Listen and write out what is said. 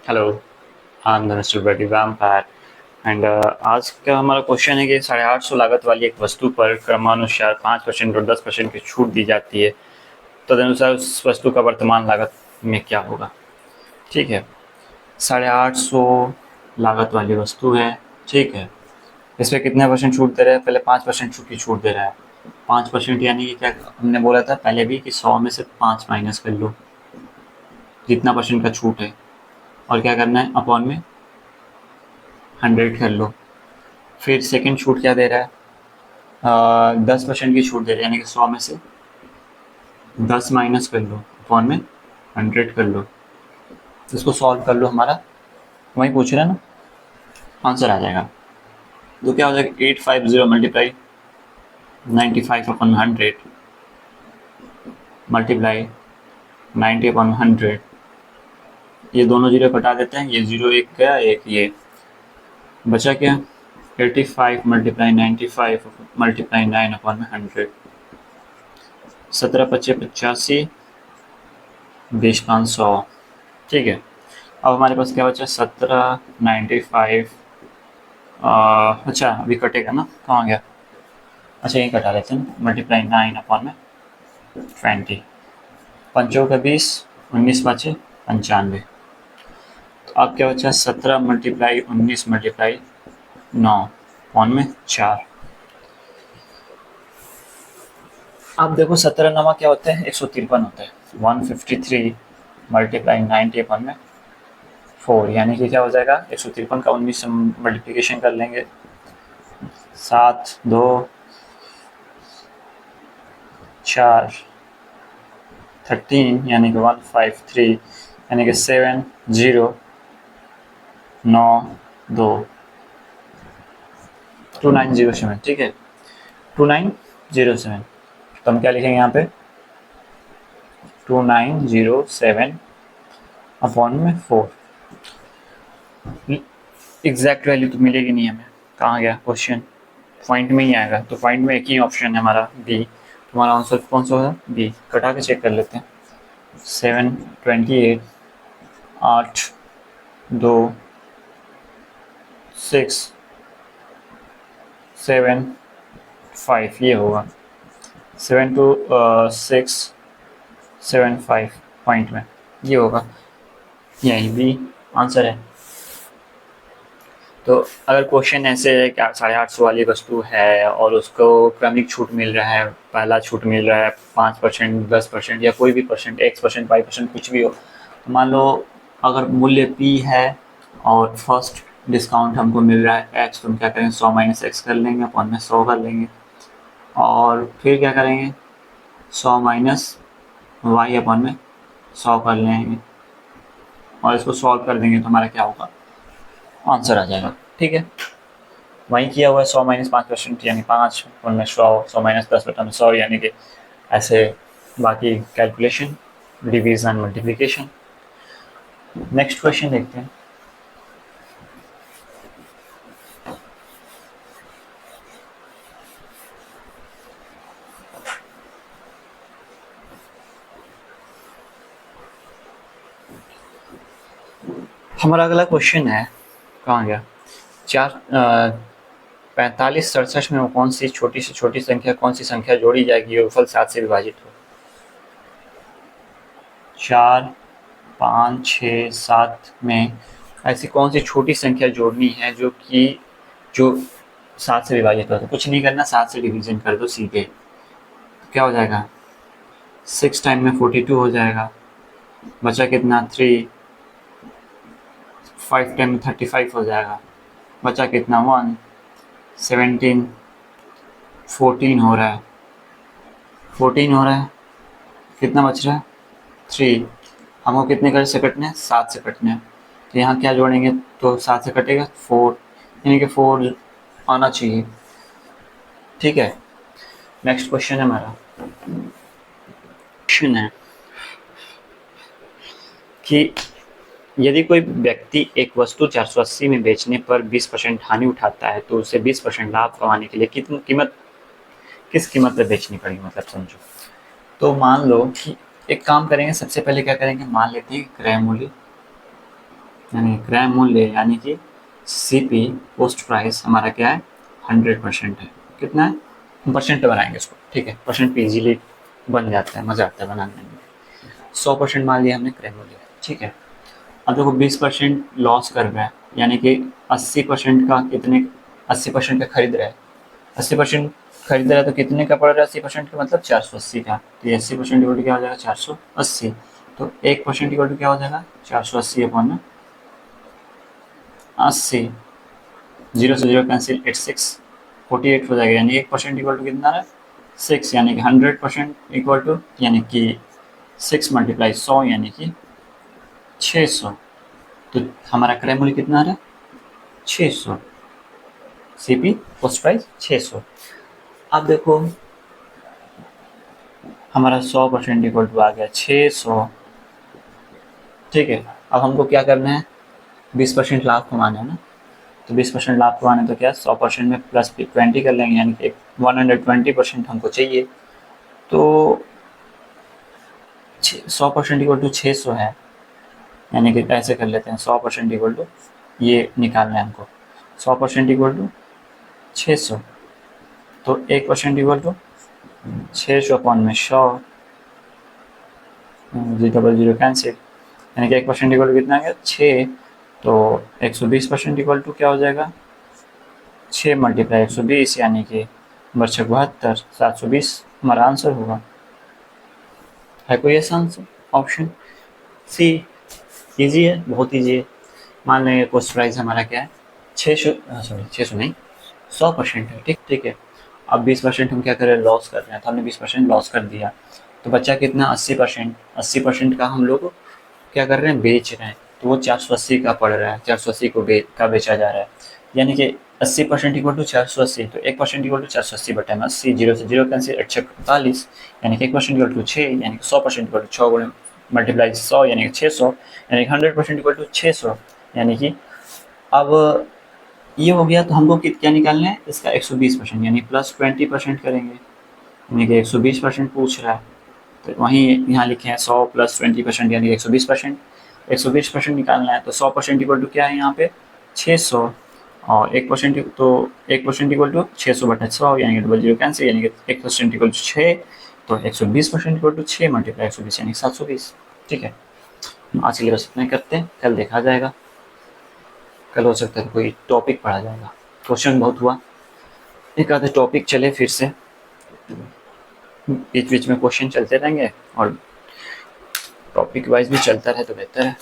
Hello, I am mister बेटी vampire and आज का हमारा क्वेश्चन है कि 850 लागत वाली एक वस्तु पर क्रमानुसार 5% और 10% की छूट दी जाती है। तदनुसार उस वस्तु का वर्तमान लागत में क्या होगा? ठीक है, 850 लागत वाली वस्तु है। ठीक है, इस पे कितने परसेंट छूट दे रहे हैं? पहले 5% छूट की छूट दे रहा है। 5% यानी कि क्या हमने बोला था पहले भी कि 100 में से 5 माइनस कर लो, जितना परसेंट का छूट है, और क्या करना है अपॉन में 100 कर लो। फिर सेकंड छूट क्या दे रहा है? 10% की छूट दे रहा है, यानी कि 100 में से 10 माइनस कर लो, अपॉन में 100 कर लो। तो इसको सॉल्व कर लो, हमारा वही पूछ रहा है ना, आंसर आ जाएगा। तो क्या हो जाएगा? 850 मल्टीप्लाई 95/100 मल्टीप्लाई 90/100। ये दोनों जीरो कटा देते हैं, ये जीरो एक गया, एक ये बचा क्या? 85 मल्टीप्लाई 95 मल्टीप्लाई 9/100। 17 पच्चे 85, 20/500। ठीक है, अब हमारे पास क्या बचा? 1795। अच्छा अभी कटेगा ना, कहाँ गया? अच्छा यहीं कटा लेते हैं, मल्टीप्लाई 9/20। पंचों का 20, 19 बचे 95। तो अब क्या बचा? 17 मल्टीप्लाई 19 मल्टीप्लाई 9 अपॉन में 4। अब देखो 17 नमा क्या होता है? 153 होता है। 153 मल्टीप्लाई 90 अपॉन में 4, यानी कि क्या हो जाएगा? 153 का 19 से मल्टीप्लीकेशन कर लेंगे, 7 2 4 13, यानी कि 153, यानी कि 7092 2907। ठीक है, 2907। तो हम क्या लिखेंगे यहाँ पे? 2907 अपॉन में 4। एग्जैक्ट वैल्यू तो मिलेगी नहीं हमें, कहाँ गया क्वेश्चन? पॉइंट में ही आएगा, तो पॉइंट में एक ही ऑप्शन है हमारा, बी। तुम्हारा आंसर कौन सा होगा? बी। कटा के चेक कर लेते हैं। 728, 8 2 6 7 5, ये होगा 7265 पॉइंट में, ये होगा, यही भी आंसर है। तो अगर क्वेश्चन ऐसे है कि 850 वाली वस्तु है और उसको क्रमिक छूट मिल रहा है, पहला छूट मिल रहा है 5%, 10% या कोई भी परसेंट, X%, Y% कुछ भी हो, तो मान लो अगर मूल्य P है और फर्स्ट डिस्काउंट हमको मिल रहा है X, तो हम क्या करेंगे? 100 माइनस X कर लेंगे, अपॉन में 100 कर लेंगे, और फिर क्या करेंगे? 100 माइनस Y अपॉन में 100 कर लेंगे, और इसको सॉल्व कर देंगे तो हमारा क्या होगा? आंसर आ जाएगा। ठीक है, वहीं किया हुआ है। 100 माइनस 5% यानी 5, उनमें 100 माइनस 10/100, यानी कि ऐसे बाकी calculation, division, multiplication. Next question देखते हैं। हमारा अगला क्वेश्चन है, कहाँ गया? 4567 में वो कौन सी छोटी से छोटी संख्या, कौन सी संख्या जोड़ी जाएगी योगफल 7 से विभाजित हो? 4 5 6 7 में ऐसी कौन सी छोटी संख्या जोड़नी है जो 7 से विभाजित हो? तो कुछ नहीं करना, 7 से डिवीजन कर दो सीधे। तो क्या हो जाएगा? 6 टाइम में 42 हो जाएगा, बचा कितना? 3। 5 टाइम में 35 हो जाएगा, बचा कितना? 1। 17। 14 हो रहा है, 14 हो रहा है, कितना बच रहा है? 3। हमको कितने कर से कटने हैं? 7 से कटने हैं। तो यहाँ क्या जोड़ेंगे तो 7 से कटेगा? 4, यानी कि 4 आना चाहिए। ठीक है, नेक्स्ट क्वेश्चन है हमारा। क्वेश्चन है कि यदि कोई व्यक्ति एक वस्तु 480 में बेचने पर 20% हानि उठाता है, तो उसे 20% लाभ कमाने के लिए कितनी कीमत, किस कीमत पर बेचनी पड़ेगी? मतलब समझो, तो मान लो कि एक काम करेंगे, सबसे पहले क्या करेंगे? मान लेते हैं क्रय मूल्य यानी क्रय मूल्य यानी कि CP पोस्ट प्राइस हमारा क्या है 100% है। कितना है परसेंट बनाएंगे इसको, ठीक है, परसेंट पे इजीली बन जाता है, मज़ा आता है बनाने में। 100% मान लिया हमने क्रय मूल्य, ठीक है। अब देखो 20% लॉस कर रहा है, यानी कि 80% का कितने, 80% का खरीद रहा है, 80% खरीद रहा है तो कितने का पड़ रहा है 80% का, मतलब 480 का। तो ये 80% इक्वल टू क्या हो जाएगा 480। तो 1% इक्वल टू क्या हो जाएगा 480 अपॉन 80, 0 से 0 कैंसिल, 86 48 हो जाएगा, यानी 1% इक्वल टू कितना है 6, यानी कि 100% इक्वल टू, यानी कि 6 मल्टीप्लाई 100 यानी कि 600। तो हमारा क्रय मूल्य कितना आ रहा है 600, CP पोस्ट प्राइस 600। अब देखो हमारा 100% इक्वल टू आ गया 600, ठीक है। अब हमको क्या करना है 20% लाभ कमाना है ना, तो 20% लाभ कमाना है तो क्या 100% में प्लस 20 कर लेंगे, यानी कि 120% हमको चाहिए। तो 100% इक्वल टू 600 है, यानी कि ऐसे कर लेते हैं 100% इक्वल टू, ये निकालना है हमको 100% इक्वल टू 600। तो 1% इक्वल टू 600 अपॉन में 100, 0 कैंसिल, यानी कि 1% इक्वल टू कितना आ गया 6। तो 120% इक्वल टू क्या हो जाएगा 6 मल्टीप्लाई 120, यानी कि बच्चे 72, 720 हमारा आंसर होगा। है कोई ऐसा आंसर ऑप्शन सी? ईजी है, बहुत ईजी है। मान लेंगे कोस्ट प्राइस हमारा क्या है 600, सॉरी 600 नहीं 100% है, ठीक ठीक है। अब 20% हम क्या कर रहे हैं लॉस कर रहे हैं, तो हमने 20% लॉस कर दिया, तो बच्चा कितना 80%, 80% का हम लोग क्या कर रहे हैं बेच रहे हैं, तो वो 480 का पड़ रहा है, 480 को का बेचा जा रहा है, यानी कि 80% इक्वल टू 480। तो 1% इक्वल टू 480 बटा में 80, 0 से 0 कैंसिल, 48, यानी कि 1% इक्वल टू 6, यानी कि 100% इक्वल टू 6 गुणे मल्टीप्लाई 100 यानी कि 600, यानी कि 100% इक्वल टू 600। यानी कि अब ये हो गया, तो हमको क्या निकालना है इसका 120%, यानी प्लस 20% करेंगे, यानी कि 120% पूछ रहा है। तो वहीं यहाँ लिखे हैं 100 प्लस 20% यानी 120%, 120% निकालना है। तो 100% इक्वल टू क्या है यहाँ पे 600, और 1% तो 1% इक्वल टू 600 बटा 100, यानी कि डबल जीरो कैंसिल, यानी कि 1% इक्वल टू 6। तो 120% इक्वल टू 6 मल्टीप्लाई 120 यानी 720, ठीक है। आज के लिए बस इतना ही करते हैं, कल देखा जाएगा, कल हो सकता है कोई टॉपिक पढ़ा जाएगा। क्वेश्चन बहुत हुआ, एक आधे टॉपिक चले फिर से, बीच बीच में क्वेश्चन चलते रहेंगे और टॉपिक वाइज भी चलता रहे तो बेहतर है।